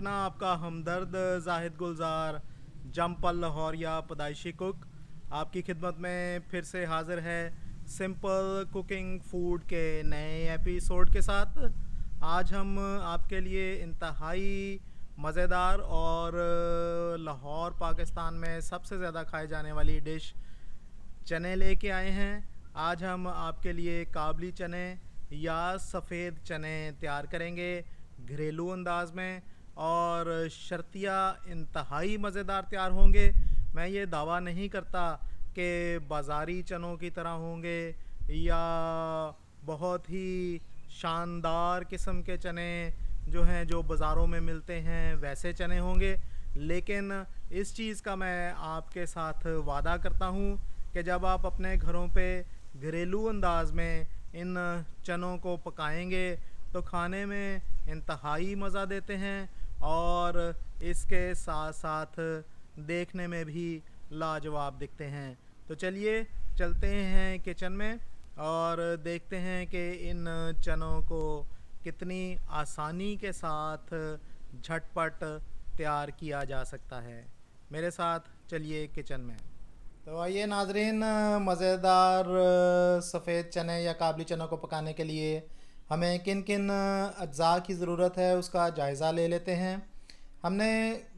अपना आपका हमदर्द जाहिद गुलजार जमपल लाहौरिया पैदाइशी कुक आपकी खिदमत में फिर से हाज़िर है सिंपल कुकिंग फूड के नए एपिसोड के साथ। आज हम आपके लिए इंतहाई मज़ेदार और लाहौर पाकिस्तान में सबसे ज़्यादा खाए जाने वाली डिश चने लेके आए हैं। आज हम आपके लिए काबली चने या सफ़ेद चने तैयार करेंगे घरेलू अंदाज में, और शर्तिया इंतहाई मज़ेदार तैयार होंगे। मैं ये दावा नहीं करता कि बाज़ारी चनों की तरह होंगे या बहुत ही शानदार किस्म के चने जो हैं जो बाज़ारों में मिलते हैं वैसे चने होंगे, लेकिन इस चीज़ का मैं आपके साथ वादा करता हूँ कि जब आप अपने घरों पे घरेलू अंदाज में इन चनों को पकाएंगे तो खाने में इंतहाई मज़ा देते हैं और इसके साथ साथ देखने में भी लाजवाब दिखते हैं। तो चलिए चलते हैं किचन में और देखते हैं कि इन चनों को कितनी आसानी के साथ झटपट तैयार किया जा सकता है। मेरे साथ चलिए किचन में। तो आइए नाजरीन, मज़ेदार सफ़ेद चने या काबली चनों को पकाने के लिए हमें किन किन अज्जा की ज़रूरत है उसका जायज़ा ले लेते हैं। हमने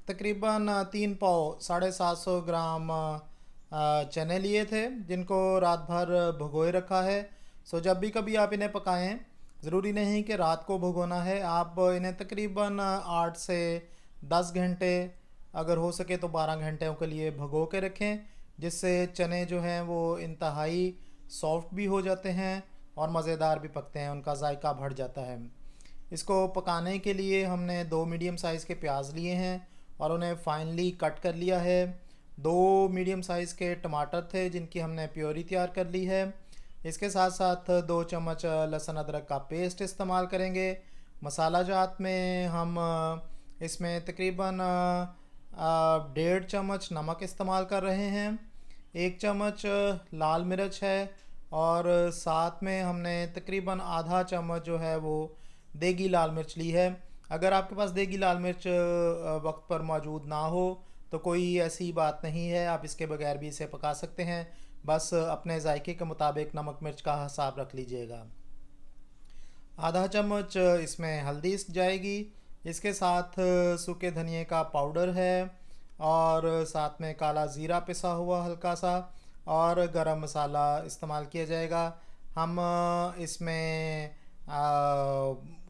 तकरीबन 3 पाव 750 ग्राम चने लिए थे जिनको रात भर भिगोए रखा है। सो जब भी कभी आप इन्हें पकाएं, ज़रूरी नहीं कि रात को भिगोना है, आप इन्हें तकरीबन 8 से 10 घंटे, अगर हो सके तो 12 घंटे के लिए भिगो के रखें, जिससे चने जो हैं वो इंतहाई सॉफ्ट भी हो जाते हैं और मज़ेदार भी पकते हैं, उनका जायका बढ़ जाता है। इसको पकाने के लिए हमने 2 मीडियम साइज़ के प्याज लिए हैं और उन्हें फाइनली कट कर लिया है। 2 मीडियम साइज़ के टमाटर थे जिनकी हमने प्योरी तैयार कर ली है। इसके साथ साथ 2 चम्मच लहसुन अदरक का पेस्ट इस्तेमाल करेंगे। मसाला जात में हम इसमें तकरीबन 1.5 चम्मच नमक इस्तेमाल कर रहे हैं, 1 चम्मच लाल मिर्च है और साथ में हमने तकरीबन आधा चम्मच जो है वो देगी लाल मिर्च ली है। अगर आपके पास देगी लाल मिर्च वक्त पर मौजूद ना हो तो कोई ऐसी बात नहीं है, आप इसके बगैर भी इसे पका सकते हैं, बस अपने जायके के मुताबिक नमक मिर्च का हिसाब रख लीजिएगा। आधा चम्मच इसमें हल्दी जाएगी, इसके साथ सूखे धनिए का पाउडर है और साथ में काला ज़ीरा पिसा हुआ हल्का सा और गरम मसाला इस्तेमाल किया जाएगा। हम इसमें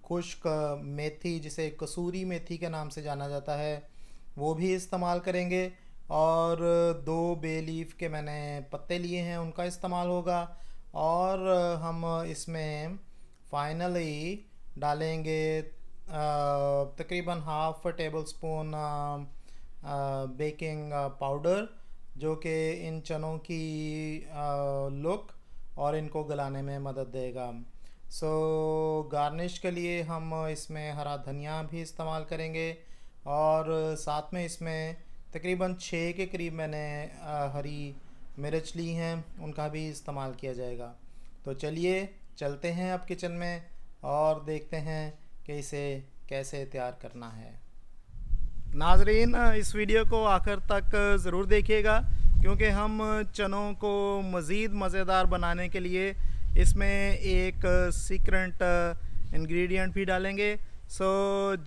खुश्क मेथी, जिसे कसूरी मेथी के नाम से जाना जाता है, वो भी इस्तेमाल करेंगे और 2 बे लीफ के मैंने पत्ते लिए हैं उनका इस्तेमाल होगा। और हम इसमें फाइनली डालेंगे तकरीबन half table spoon baking powder, जो कि इन चनों की लुक और इनको गलाने में मदद देगा। सो गार्निश के लिए हम इसमें हरा धनिया भी इस्तेमाल करेंगे और साथ में इसमें तकरीबन 6 के करीब मैंने हरी मिर्च ली हैं, उनका भी इस्तेमाल किया जाएगा। तो चलिए चलते हैं अब किचन में और देखते हैं कि इसे कैसे तैयार करना है। नाजरीन, इस वीडियो को आखिर तक ज़रूर देखिएगा क्योंकि हम चनों को मज़ीद मज़ेदार बनाने के लिए इसमें एक सीक्रेट इंग्रेडिएंट भी डालेंगे। सो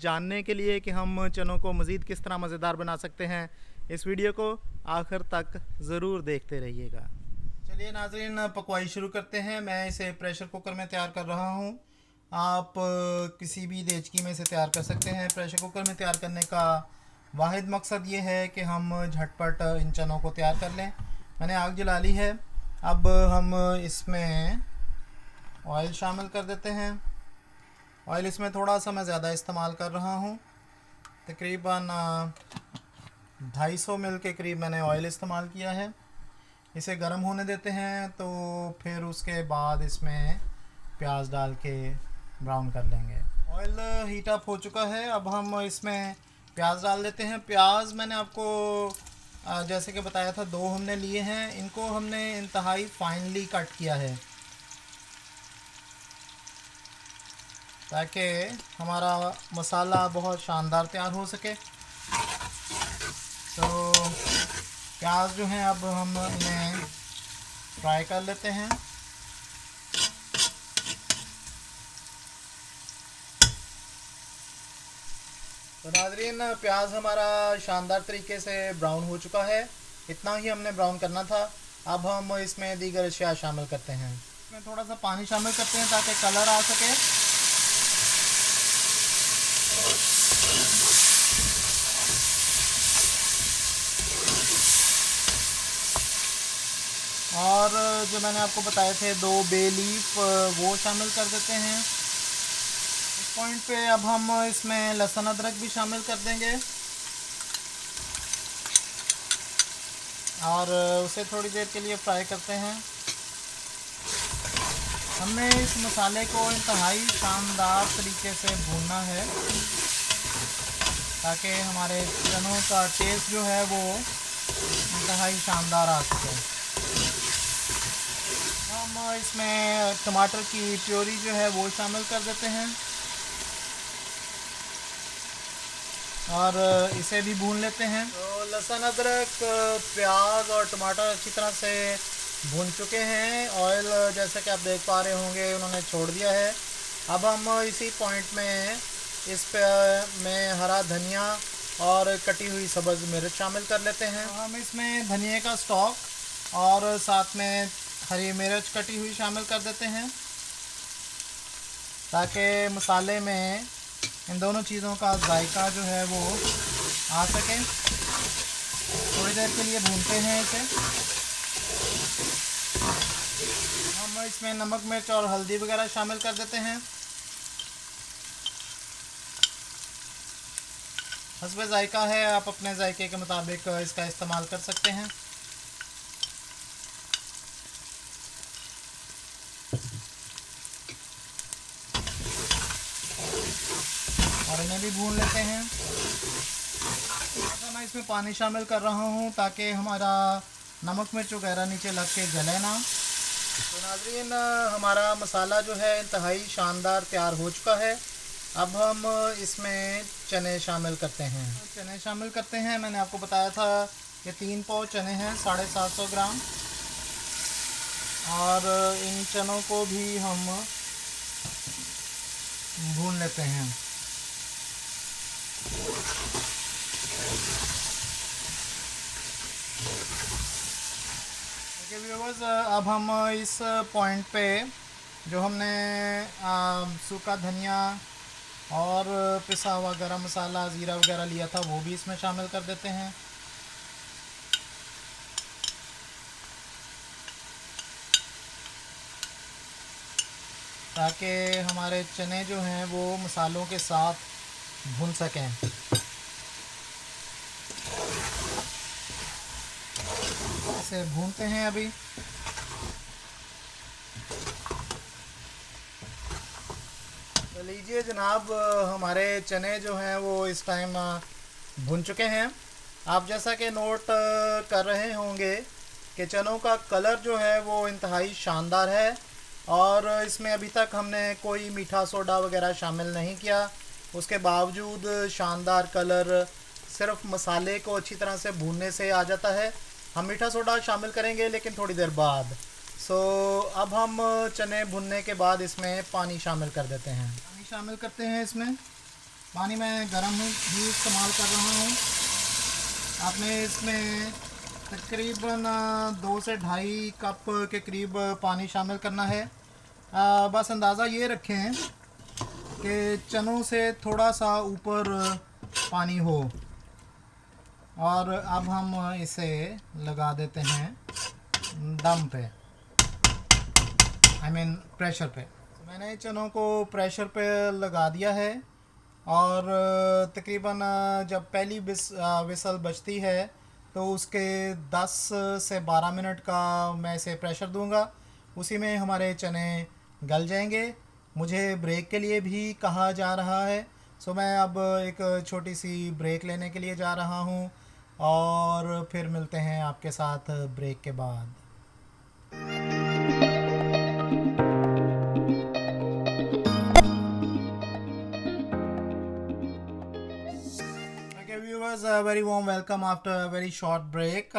जानने के लिए कि हम चनों को मज़ीद किस तरह मज़ेदार बना सकते हैं, इस वीडियो को आखिर तक ज़रूर देखते रहिएगा। चलिए नाज़रीन, पकवाई शुरू करते हैं। मैं इसे प्रेशर कुकर में तैयार कर रहा हूँ, आप किसी भी देचकी में इसे तैयार कर सकते हैं। प्रेशर कुकर में तैयार करने का वाहिद मकसद ये है कि हम झटपट इन चनों को तैयार कर लें। मैंने आग जला ली है, अब हम इसमें ऑयल शामिल कर देते हैं। ऑयल इसमें थोड़ा सा मैं ज़्यादा इस्तेमाल कर रहा हूँ, तकरीबन 250 ml के करीब मैंने ऑयल इस्तेमाल किया है। इसे गर्म होने देते हैं, तो फिर उसके बाद इसमें प्याज डाल के ब्राउन कर लेंगे। ऑयल हीट अप हो चुका है, अब हम इसमें प्याज डाल देते हैं। प्याज मैंने आपको जैसे कि बताया था 2 हमने लिए हैं, इनको हमने इंतहाई फाइनली कट किया है। ताकि हमारा मसाला बहुत शानदार तैयार हो सके। तो प्याज जो हैं अब हम इन्हें फ्राई कर लेते हैं। तो नाज़रीन, प्याज हमारा शानदार तरीके से ब्राउन हो चुका है। इतना ही हमने ब्राउन करना था। अब हम इसमें दीगर अशिया शामिल करते हैं। इसमें थोड़ा सा पानी शामिल करते हैं ताकि कलर आ सके। और जो मैंने आपको बताए थे 2 बे लीफ, वो शामिल कर देते हैं। इस पॉइंट पे अब हम इसमें लहसुन अदरक भी शामिल कर देंगे और उसे थोड़ी देर के लिए फ्राई करते हैं। हमने इस मसाले को इंतहाई शानदार तरीके से भूनना है ताकि हमारे चनों का टेस्ट जो है वो इंतहाई शानदार आ सके। हम इसमें टमाटर की प्योरी जो है वो शामिल कर देते हैं और इसे भी भून लेते हैं। तो लहसुन अदरक, प्याज और टमाटर अच्छी तरह से भून चुके हैं। ऑयल जैसा कि आप देख पा रहे होंगे उन्होंने छोड़ दिया है। अब हम इसी पॉइंट में इस पे में हरा धनिया और कटी हुई सब्ज़ मिर्च शामिल कर लेते हैं। हम इसमें धनिया का स्टॉक और साथ में हरी मिर्च कटी हुई शामिल कर देते हैं ताकि मसाले में इन दोनों चीज़ों का जायका जो है वो आ सके। थोड़ी देर के लिए भूनते हैं इसे। हम इसमें नमक, मिर्च और हल्दी वगैरह शामिल कर देते हैं। हस्बे जायका है, आप अपने जायके के मुताबिक इसका इस्तेमाल कर सकते हैं। और इन्हें भी भून लेते हैं। मैं इसमें पानी शामिल कर रहा हूँ ताकि हमारा नमक मिर्च वगैरह नीचे लग के जले ना। तो नाज़रीन, हमारा मसाला जो है इंतहाई शानदार तैयार हो चुका है। अब हम इसमें चने शामिल करते हैं। चने शामिल करते हैं। मैंने आपको बताया था कि 3 पाव चने हैं, 750 ग्राम। और इन चनों को भी हम भून लेते हैं। देखिए व्यूअर्स, अब हम इस पॉइंट पे जो हमने सूखा धनिया और पिसा हुआ गरम मसाला, ज़ीरा वगैरह लिया था वो भी इसमें शामिल कर देते हैं। ताकि हमारे चने जो हैं वो मसालों के साथ भून सकें। इसे भूनते हैं अभी। तो लीजिए जनाब, हमारे चने जो हैं वो इस टाइम भुन चुके हैं। आप जैसा कि नोट कर रहे होंगे कि चनों का कलर जो है वो इंतहाई शानदार है और इसमें अभी तक हमने कोई मीठा सोडा वगैरह शामिल नहीं किया। उसके बावजूद शानदार कलर सिर्फ मसाले को अच्छी तरह से भूनने से आ जाता है। हम मीठा सोडा शामिल करेंगे लेकिन थोड़ी देर बाद। अब हम चने भुनने के बाद इसमें पानी शामिल कर देते हैं। पानी शामिल करते हैं इसमें। पानी मैं गर्म ही इस्तेमाल कर रहा हूँ। आपने इसमें तकरीबन 2 से 2.5 कप के करीब पानी शामिल करना है। बस अंदाज़ा ये रखें कि चनों से थोड़ा सा ऊपर पानी हो। और अब हम इसे लगा देते हैं दम पे, प्रेशर पे। मैंने चनों को प्रेशर पे लगा दिया है और तकरीबन जब पहली विसल बजती है तो उसके 10 से 12 मिनट का मैं इसे प्रेशर दूंगा। उसी में हमारे चने गल जाएंगे। मुझे ब्रेक के लिए भी कहा जा रहा है। मैं अब एक छोटी सी ब्रेक लेने के लिए जा रहा हूँ और फिर मिलते हैं आपके साथ ब्रेक के बाद। Very warm welcome after very short break.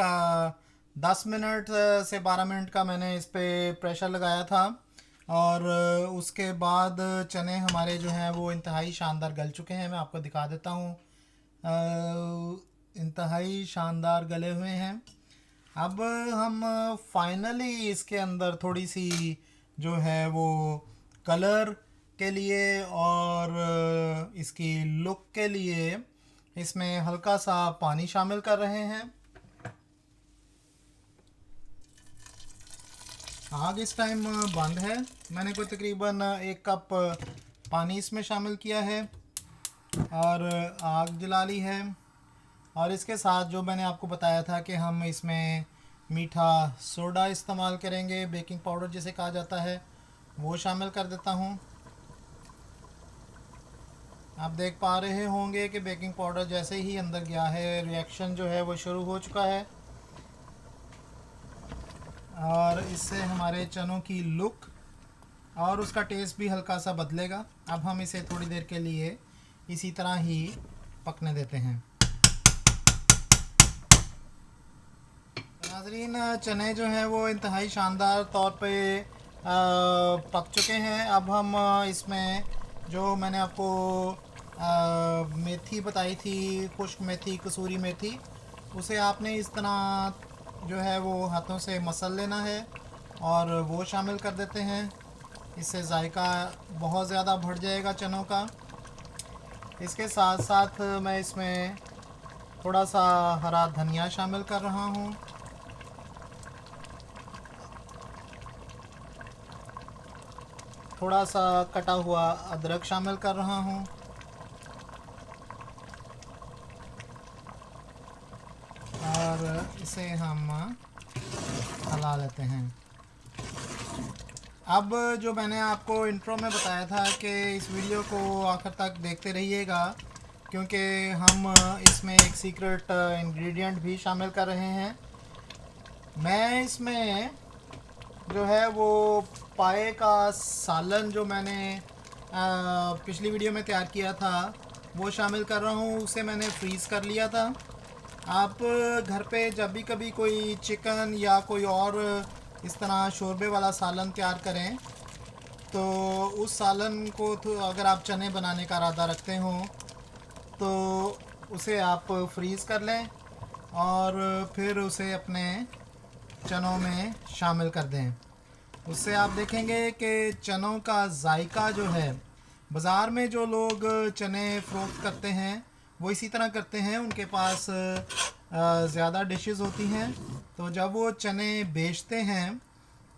10 minute से 12 मिनट का मैंने इस पे प्रेशर लगाया था और उसके बाद चने हमारे जो हैं वो इंतहाई शानदार गल चुके हैं। मैं आपको दिखा देता हूँ। इंतहाई शानदार गले हुए हैं। अब हम फाइनली इसके अंदर थोड़ी सी जो है वो कलर के लिए और इसकी लुक के लिए इसमें हल्का सा पानी शामिल कर रहे हैं। आग इस टाइम बंद है। मैंने कोई तकरीबन 1 कप पानी इसमें शामिल किया है और आग जला ली है। और इसके साथ जो मैंने आपको बताया था कि हम इसमें मीठा सोडा इस्तेमाल करेंगे, बेकिंग पाउडर जिसे कहा जाता है, वो शामिल कर देता हूँ। आप देख पा रहे होंगे कि बेकिंग पाउडर जैसे ही अंदर गया है रिएक्शन जो है वो शुरू हो चुका है और इससे हमारे चनों की लुक और उसका टेस्ट भी हल्का सा बदलेगा। अब हम इसे थोड़ी देर के लिए इसी तरह ही पकने देते हैं। नाज़रीन, चने जो हैं वो इंतहाई शानदार तौर पे पक चुके हैं। अब हम इसमें जो मैंने आपको मेथी बताई थी, खुश्क मेथी, कसूरी मेथी, उसे आपने इस तरह जो है वो हाथों से मसल लेना है और वो शामिल कर देते हैं। इससे जायका बहुत ज़्यादा बढ़ जाएगा चनों का। इसके साथ साथ मैं इसमें थोड़ा सा हरा धनिया शामिल कर रहा हूँ। थोड़ा सा कटा हुआ अदरक शामिल कर रहा हूँ और इसे हम हिला लेते हैं। अब जो मैंने आपको इंट्रो में बताया था कि इस वीडियो को आखिर तक देखते रहिएगा, क्योंकि हम इसमें एक सीक्रेट इंग्रेडिएंट भी शामिल कर रहे हैं। मैं इसमें जो है वो पाए का सालन जो मैंने पिछली वीडियो में तैयार किया था वो शामिल कर रहा हूँ। उसे मैंने फ्रीज़ कर लिया था। आप घर पे जब भी कभी कोई चिकन या कोई और इस तरह शोरबे वाला सालन तैयार करें तो उस सालन को तो अगर आप चने बनाने का इरादा रखते हो तो उसे आप फ्रीज़ कर लें और फिर उसे अपने चनों में शामिल कर दें। उससे आप देखेंगे कि चनों का जायका जो है, बाज़ार में जो लोग चने फ़रोख्त करते हैं वो इसी तरह करते हैं। उनके पास ज़्यादा डिशेस होती हैं, तो जब वो चने बेचते हैं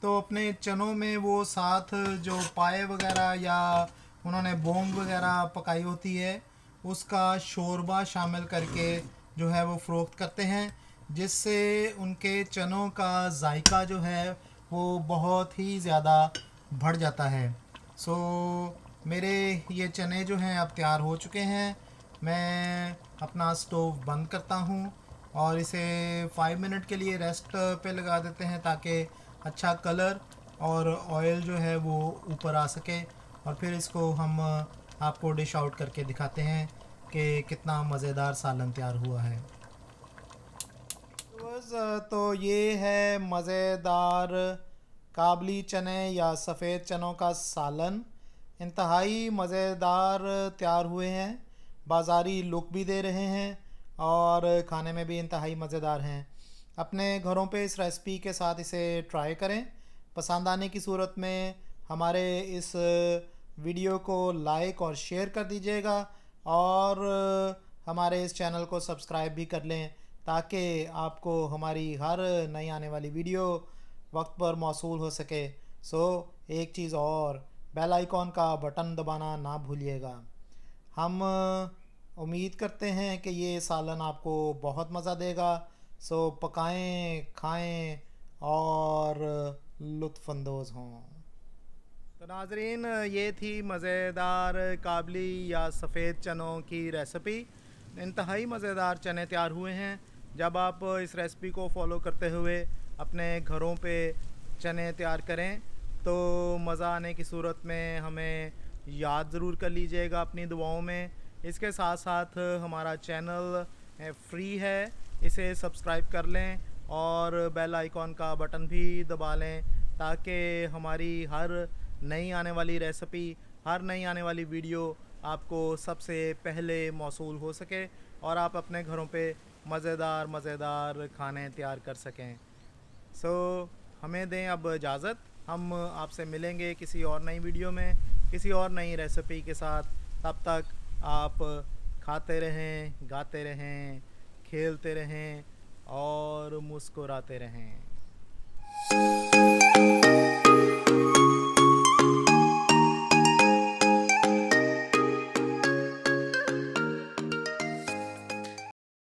तो अपने चनों में वो साथ जो पाए वगैरह या उन्होंने बोंग वगैरह पकाई होती है उसका शोरबा शामिल करके जो है वो फ़रोख्त करते हैं, जिससे उनके चनों का जायका जो है वो बहुत ही ज़्यादा बढ़ जाता है। सो मेरे ये चने जो हैं अब तैयार हो चुके हैं। मैं अपना स्टोव बंद करता हूँ और इसे 5 मिनट के लिए रेस्ट पे लगा देते हैं ताकि अच्छा कलर और ऑयल जो है वो ऊपर आ सके, और फिर इसको हम आपको डिश आउट करके दिखाते हैं कि कितना मज़ेदार सालन तैयार हुआ है। तो ये है मज़ेदार काबली चने या सफ़ेद चनों का सालन। इंतहाई मज़ेदार तैयार हुए हैं, बाज़ारी लुक भी दे रहे हैं और खाने में भी इंतहाई मज़ेदार हैं। अपने घरों पे इस रेसिपी के साथ इसे ट्राई करें। पसंद आने की सूरत में हमारे इस वीडियो को लाइक और शेयर कर दीजिएगा और हमारे इस चैनल को सब्सक्राइब भी कर लें ताकि आपको हमारी हर नई आने वाली वीडियो वक्त पर मौसूल हो सके। सो एक चीज़ और, बेल आइकॉन का बटन दबाना ना भूलिएगा। हम उम्मीद करते हैं कि ये सालन आपको बहुत मज़ा देगा। सो पकाएं, खाएं और लुत्फ़अंदोज़ हों। तो नाजरीन, ये थी मज़ेदार काबली या सफ़ेद चनों की रेसिपी। इंतहाई मज़ेदार चने तैयार हुए हैं। जब आप इस रेसिपी को फॉलो करते हुए अपने घरों पे चने तैयार करें तो मज़ा आने की सूरत में हमें याद ज़रूर कर लीजिएगा अपनी दुआओं में। इसके साथ साथ हमारा चैनल फ्री है, इसे सब्सक्राइब कर लें और बेल आइकॉन का बटन भी दबा लें ताकि हमारी हर नई आने वाली रेसिपी, हर नई आने वाली वीडियो आपको सबसे पहले मौसूल हो सके और आप अपने घरों पे मज़ेदार खाने तैयार कर सकें। सो हमें दें अब इजाज़त। हम आपसे मिलेंगे किसी और नई वीडियो में, किसी और नई रेसिपी के साथ। तब तक आप खाते रहें, गाते रहें, खेलते रहें और मुस्कुराते रहें।